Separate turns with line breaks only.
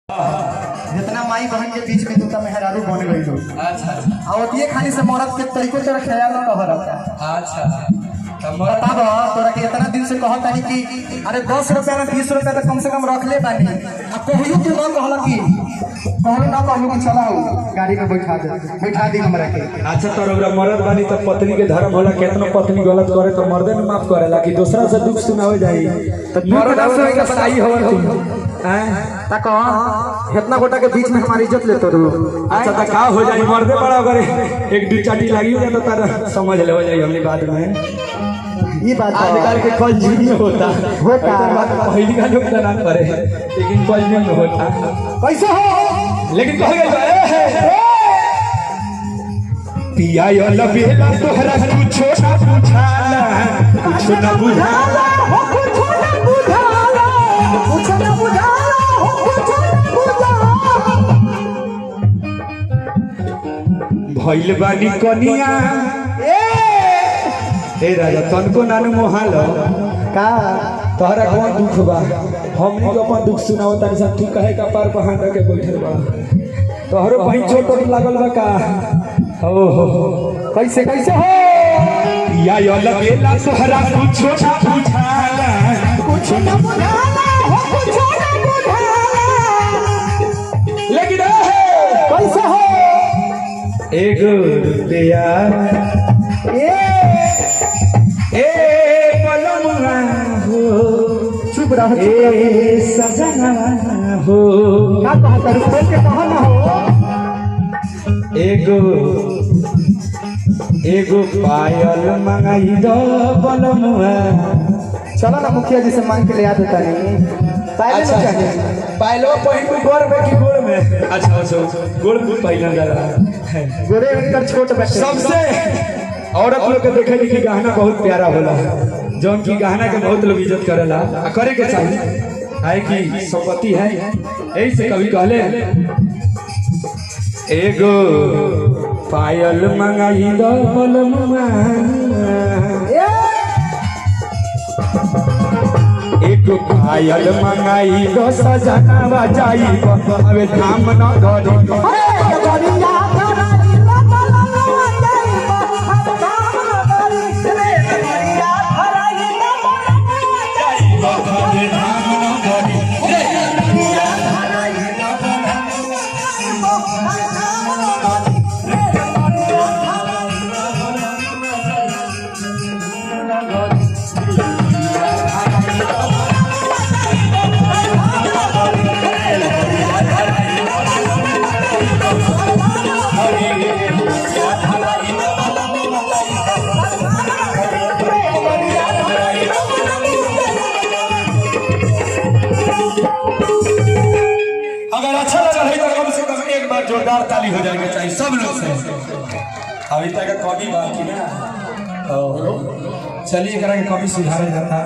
जितना माई बहन के बीच में तू मेहरारू बन गई हो। अच्छा और ये खाली से मरद के तरीकों तेरा ख्याल न रहता। अच्छा बताब तोरा के इतना दिन से कहता है कि अरे 10 रुपया में 20 रुपया तो कम से कम रख ले बानी। अब कहियो तू न कहला कि कहलो ना कहलो कि चलाओ गाड़ी में बैठा दी हमरा के।
अच्छा तो अगर मर्द बानी तो पत्नी के धर्म होला, केतनो पत्नी गलत करे तो मर्दे में माफ करेला कि दूसरा से दुख सुनावे जाई तो मर्द से का सही होवन तू हैं
ता कह इतना गोटा के बीच में हमारी इज्जत लेतो रू।
अच्छा तो का हो जाई मर्दे बड़ा अगर एक दू चाटी लगी हो तो तारा समझ ले हो जाई हमनी बात में।
ये बात
आजकल के कल जीवन में होता पहली का लोग ना करे लेकिन कल में होता
कैसे हो
लेकिन कह गए पिया यो लबेला तोहरा कुछ ना पूछाला कुछ ना बुझाला
हो कुछ ना बुझाला कुछ ना बुझाला हो कुछ ना बुझाला
भइल बानी कनिया ए राजा तनको नानू मोहाल
का
तोहरा कौन दुख बा हमनी को अपन दुख सुनाओ तारी सब ठीक कहे का पार पहाड़ के बैठल बा तोहरो कहीं चोट लागल बा का ओहो
कैसे कैसे हो
या यो लगेला तोहरा कुछ ना पूछाला
कुछ ना बुझाला हो कुछ ना बुझाला
लेकिन
कैसे हो
एगो प्यार ए पलमुआ हो
चुप रहो
ए सजना हो
का कहता रू बोल के कहा ना हो
एगो पायल मंगाई दो पलमुआ।
चलो ना मुखिया जी से मांग के ले आ देता नहीं पायल
अच्छा
चाहिए
पायलो पहिन गोड़ में कि गोड़ में अच्छा अच्छा गोड़ में पहिना जा रहा
गोरे उनकर छोट बच्चे
सबसे औरत लोग के देखे कि गहना बहुत प्यारा होला जौन की गहना के बहुत लोग इज्जत करेला करे के चाहिए है कि संपत्ति है यही से कभी कहले एगो पायल मंगाई दो बलमुआ एगो पायल मंगाई दो सजना बजाई अबे धाम न धरी अगर अच्छा लगा है तो कम से कम एक बार जोरदार ताली हो जाएगी चाहिए सब लोग से। अभी तक कभी बाकी ना चलिए करा के कभी सुधारा जाता।